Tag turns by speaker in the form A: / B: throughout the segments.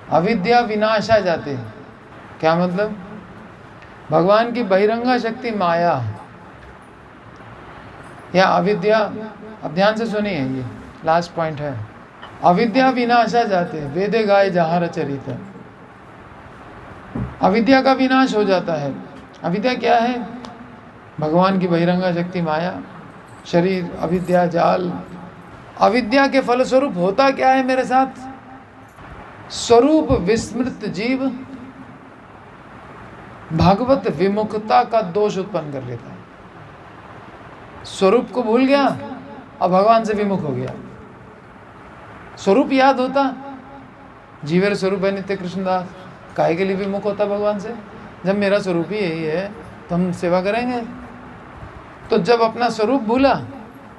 A: अविद्या विनाशा जाते। क्या मतलब? भगवान की बहिरंगा शक्ति माया या अविद्या, अब ध्यान से सुनिए, ये लास्ट पॉइंट है। अविद्या विनाशा जाते वेदे गाय जहार चरित। अविद्या का विनाश हो जाता है। अविद्या क्या है? भगवान की बहिरंगा शक्ति माया, शरीर, अविद्या जाल। अविद्या के फलस्वरूप होता क्या है मेरे साथ? स्वरूप विस्मृत जीव भगवत विमुखता का दोष उत्पन्न कर लेता है। स्वरूप को भूल गया और भगवान से विमुख हो गया। स्वरूप याद होता, जीवेर स्वरूप है नित्य कृष्णदास, काहे के लिए विमुख होता भगवान से? जब मेरा स्वरूप ही यही है तो हम सेवा करेंगे। तो जब अपना स्वरूप भूला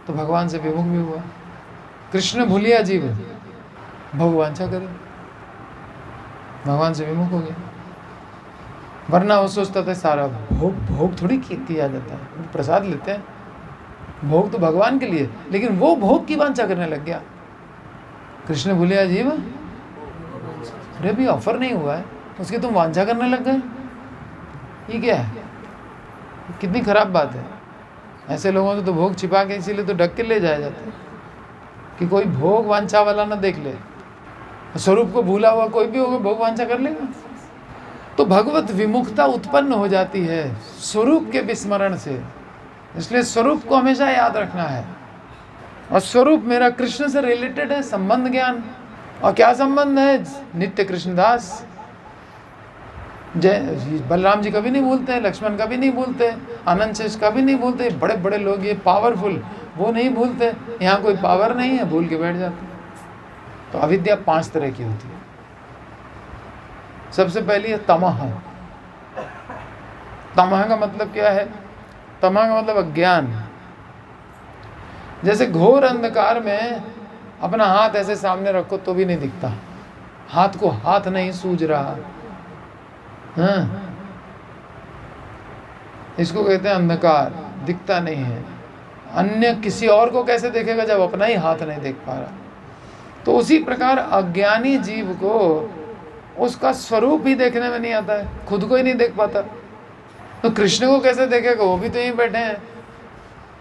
A: तो भगवान से विमुख भी हुआ। कृष्ण भूलिया जीव भगवांछा करे, भगवान से विमुख हो गया। वरना वो सोचता था सारा भोग थोड़ी किया जाता है, प्रसाद लेते हैं, भोग तो भगवान के लिए, लेकिन वो भोग की वांछा करने लग गया। कृष्ण भूलिया जीव, अरे भी ऑफर नहीं हुआ है उसकी तुम वांछा करने लग गए, ये क्या है? कितनी खराब बात है। ऐसे लोगों से तो भोग छिपा के इसीलिए तो ढक के ले जाया जाता है कि कोई भोग वांछा वाला ना देख ले। स्वरूप को भूला हुआ कोई भी होगा भोग वांछा कर लेगा। तो भगवत विमुखता उत्पन्न हो जाती है स्वरूप के विस्मरण से। इसलिए स्वरूप को हमेशा याद रखना है। और स्वरूप मेरा कृष्ण से रिलेटेड है, संबंध ज्ञान। और क्या संबंध है? नित्य कृष्णदास। जय बलराम जी कभी नहीं भूलते हैं, लक्ष्मण कभी नहीं भूलते, आनंद शेष कभी नहीं भूलते। बड़े बड़े लोग ये पावरफुल, वो नहीं भूलते। यहाँ कोई पावर नहीं है, भूल के बैठ जाते। तो अविद्या 5 तरह की होती है। सबसे पहली है तमह। तमह का मतलब क्या है? तमह का मतलब अज्ञान। जैसे घोर अंधकार में अपना हाथ ऐसे सामने रखो तो भी नहीं दिखता, हाथ को हाथ नहीं सूझ रहा। हाँ, इसको कहते हैं अंधकार, दिखता नहीं है। अन्य किसी और को कैसे देखेगा जब अपना ही हाथ नहीं देख पा रहा? तो उसी प्रकार अज्ञानी जीव को उसका स्वरूप ही देखने में नहीं आता है, खुद को ही नहीं देख पाता। तो कृष्ण को कैसे देखेगा? वो भी तो यहीं बैठे हैं,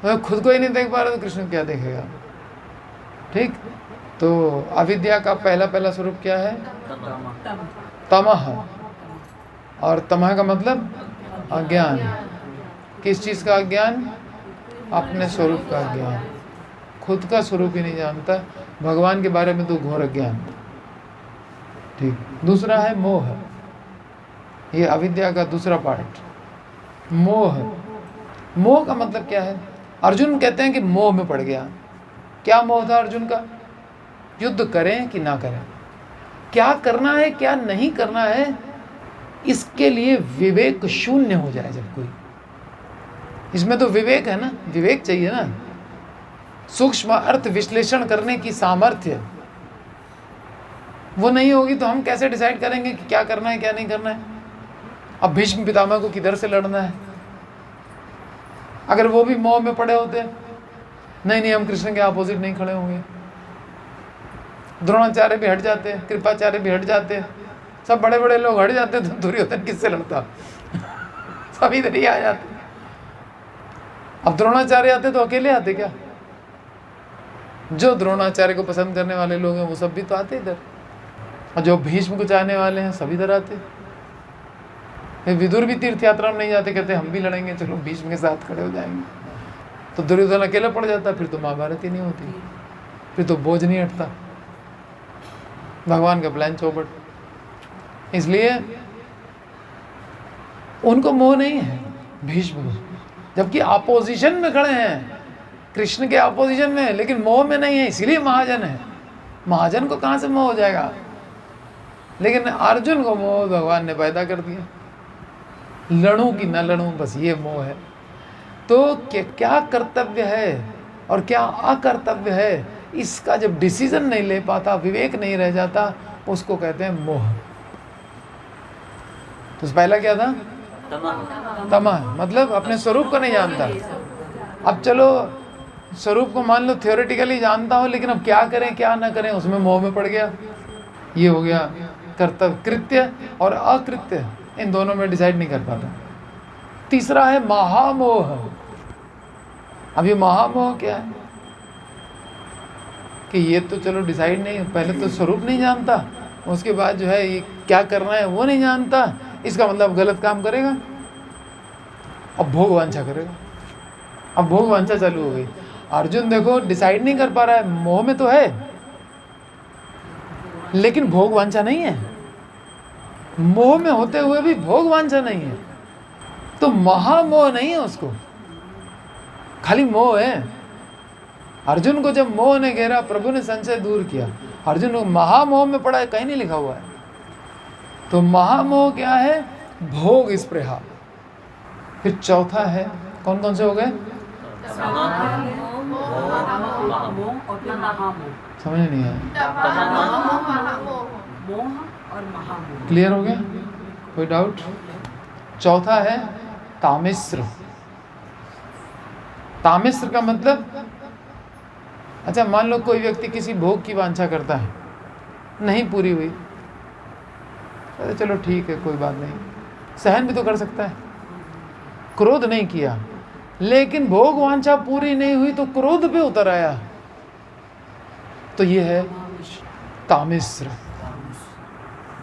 A: वो खुद को ही नहीं देख पा रहा तो कृष्ण को क्या देखेगा? ठीक। तो अविद्या का पहला स्वरूप क्या है? तमह। और तमह का मतलब अज्ञान। किस चीज़ का अज्ञान? अपने स्वरूप का अज्ञान। खुद का स्वरूप ही नहीं जानता, भगवान के बारे में तो घोर अज्ञान। ठीक। दूसरा है मोह। ये अविद्या का दूसरा पार्ट, मोह। मोह का मतलब क्या है? अर्जुन कहते हैं कि मोह में पड़ गया। क्या मोह था अर्जुन का? युद्ध करें कि ना करें, क्या करना है क्या नहीं करना है, इसके लिए विवेक शून्य हो जाए। जब कोई, इसमें तो विवेक है ना, विवेक चाहिए ना, सूक्ष्म अर्थ विश्लेषण करने की सामर्थ्य, वो नहीं होगी तो हम कैसे डिसाइड करेंगे कि क्या करना है क्या नहीं करना है? अब भीष्म पितामह को किधर से लड़ना है? अगर वो भी मोह में पड़े होते, नहीं हम कृष्ण के अपोजिट नहीं खड़े होंगे। द्रोणाचार्य भी हट जाते, कृपाचार्य भी हट जाते, सब बड़े बड़े लोग हट जाते, तो दुर्योधन किससे लड़ता? सब इधर ही आ जाते। अब द्रोणाचार्य आते तो अकेले आते क्या? जो द्रोणाचार्य को पसंद करने वाले लोग हैं वो सब भी तो आते इधर, और जो भीष्म को चाहने वाले हैं सब इधर आते। विदुर भी तीर्थ यात्रा में नहीं जाते, कहते हम भी लड़ेंगे, चलो भीष्म के साथ खड़े हो जाएंगे। तो दुर्योधन अकेला पड़ जाता, फिर तो महाभारत ही नहीं होती, फिर तो बोझ नहीं हटता, भगवान का प्लान चौपट। इसलिए उनको मोह नहीं है भीष्म को, जबकि अपोजिशन में खड़े हैं, कृष्ण के अपोजिशन में, लेकिन मोह में नहीं है, इसीलिए महाजन है। महाजन को कहाँ से मोह हो जाएगा? लेकिन अर्जुन को मोह भगवान ने पैदा कर दिया। लड़ूं कि न लड़ूं, बस ये मोह है। तो क्या कर्तव्य है और क्या अकर्तव्य है, इसका जब डिसीजन नहीं ले पाता, विवेक नहीं रह जाता, उसको कहते हैं मोह। तो पहला क्या था? तमह, मतलब अपने स्वरूप को नहीं जानता। अब चलो स्वरूप को मान लो थियोरेटिकली जानता हो, लेकिन अब क्या करें क्या ना करें, उसमें मोह में पड़ गया। ये हो गया कर्तव्य, कृत्य और अकृत्य, इन दोनों में डिसाइड नहीं कर पाता। तीसरा है महामोह। अब ये महामोह क्या है कि ये तो चलो डिसाइड नहीं, पहले तो स्वरूप नहीं जानता, उसके बाद जो है ये क्या करना है वो नहीं जानता, इसका मतलब गलत काम करेगा, अब भोग वांछा करेगा। अब भोग वांछा चालू हो गई। अर्जुन देखो डिसाइड नहीं कर पा रहा है, मोह में तो है लेकिन भोग वांछा नहीं है, मोह में होते हुए भी भोग वांछा नहीं है, तो महामोह नहीं है उसको, खाली मोह है। अर्जुन को जब मोह ने घेरा, प्रभु ने संशय दूर किया, अर्जुन को महामोह में पड़ा है, कहीं नहीं लिखा हुआ है। तो महामोह क्या है? भोग स्पृहा। फिर चौथा है, कौन कौन से हो गए? समझ नहीं आया, क्लियर हो गया? कोई डाउट? चौथा है तामिश्र। तामिश्र का मतलब, अच्छा मान लो कोई व्यक्ति किसी भोग की वांछा करता है, नहीं पूरी हुई, अरे चलो ठीक है कोई बात नहीं, सहन भी तो कर सकता है, क्रोध नहीं किया, लेकिन भोग वांछा पूरी नहीं हुई तो क्रोध पे उतर आया, तो ये है तामिश्र।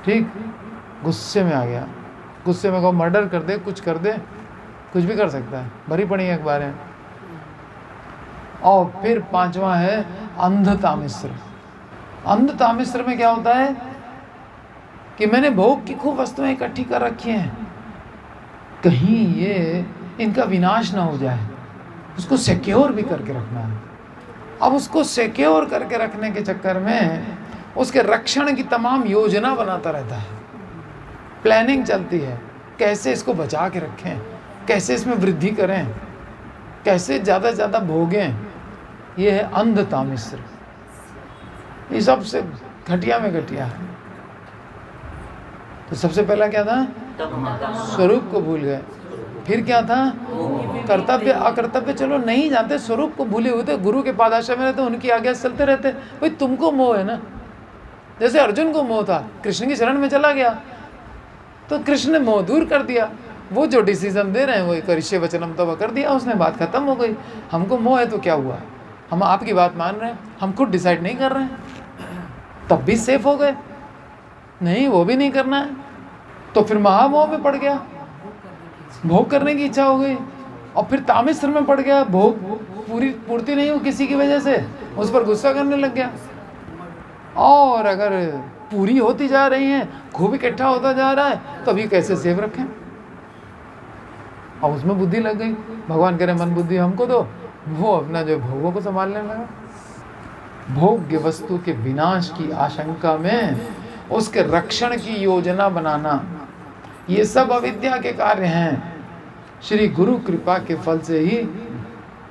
A: ठीक, गुस्से में आ गया, गुस्से में को मर्डर कर दे, कुछ कर दे, कुछ भी कर सकता है, भरी पड़ी अखबार है। और फिर पांचवा है अंध तामिश्र। अंध तामिश्र में क्या होता है कि मैंने भोग की खूब वस्तुएं इकट्ठी कर रखी हैं, कहीं ये इनका विनाश ना हो जाए, उसको सिक्योर भी करके रखना है। अब उसको सिक्योर करके रखने के चक्कर में उसके रक्षण की तमाम योजना बनाता रहता है, प्लानिंग चलती है, कैसे इसको बचा के रखें, कैसे इसमें वृद्धि करें, कैसे ज़्यादा से ज़्यादा भोगें। ये है अंध तामिश्र। ये सबसे घटिया में घटिया है। तो सबसे पहला क्या था? स्वरूप को भूल गए। फिर क्या था? कर्तव्य अकर्तव्य चलो नहीं जानते, स्वरूप को भूले हुए थे, गुरु के पादाश्रय में रहते, उनकी आज्ञा से चलते रहते। भाई तुमको मोह है ना, जैसे अर्जुन को मोह था, कृष्ण की शरण में चला गया तो कृष्ण ने मोह दूर कर दिया। वो जो डिसीजन दे रहे हैं वो करिष्ये वचनम तव कर दिया उसने, बात खत्म हो गई। हमको मोह है तो क्या हुआ, हम आपकी बात मान रहे हैं, हम खुद डिसाइड नहीं कर रहे हैं, तब भी सेफ हो गए। नहीं, वो भी नहीं करना है तो फिर महामोह में पड़ गया, भोग करने की इच्छा हो गई, और फिर तामिश्र में पड़ गया, भोग पूर्ति नहीं हो किसी की वजह से, उस पर गुस्सा करने लग गया। और अगर पूरी होती जा रही है, खूब इकट्ठा होता जा रहा है, तो अभी कैसे सेव रखें? और उसमें बुद्धि लग गई, भगवान करे मन बुद्धि हमको दो, वो अपना जो भोगों को संभालने लगा। भोग्य वस्तु के विनाश की आशंका में उसके रक्षण की योजना बनाना, ये सब अविद्या के कार्य हैं। श्री गुरु कृपा के फल से ही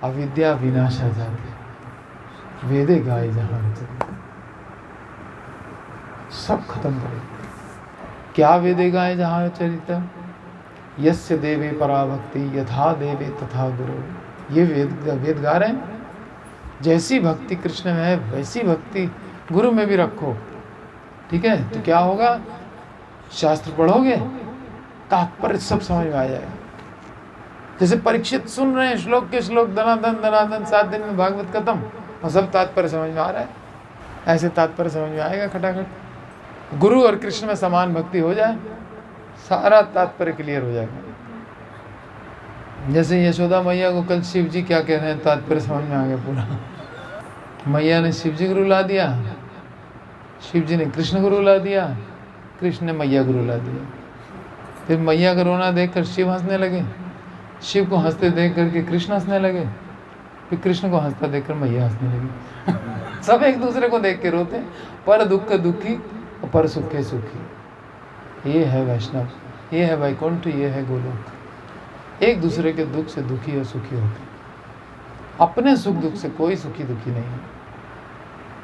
A: अविद्या विनाश आ जाती। वेदे गाय जहाँ सब खत्म करे। क्या वेदे गाय जहाँ चरित यस्य देवे पराभक्ति यथा देवे तथा गुरु। ये वेद गा रहे हैं, जैसी भक्ति कृष्ण में है वैसी भक्ति गुरु में भी रखो। ठीक है, तो क्या होगा? शास्त्र पढ़ोगे, तात्पर्य सब समझ में आ जाएगा। जैसे परीक्षित सुन रहे हैं श्लोक के श्लोक, दनादन दनादन, 7 दिन में भागवत खत्म, और सब तात्पर्य समझ में आ रहा है। ऐसे तात्पर्य समझ में आएगा खटाखट। गुरु और कृष्ण में समान भक्ति हो जाए, सारा तात्पर्य क्लियर हो जाएगा। जैसे यशोदा मैया को कल शिव जी क्या कह रहे हैं, तात्पर्य समझ में आ गया पूरा। मैया ने शिव जी को रुला दिया, शिव जी ने कृष्ण को रुला दिया, कृष्ण ने मैया को रुला दिया। फिर मैया का रोना देखकर शिव हंसने लगे, शिव को हंसते देख करके कृष्ण हंसने लगे, फिर कृष्ण को हंसता देखकर मैया हंसने लगी। सब एक दूसरे को देख के रोते, पर दुख दुखी और पर सुखे सुखी। ये है वैष्णव, ये है वैकुंठ, ये है गोलोक। एक दूसरे के दुख से दुखी और सुखी होते, अपने सुख दुख से कोई सुखी दुखी नहीं है।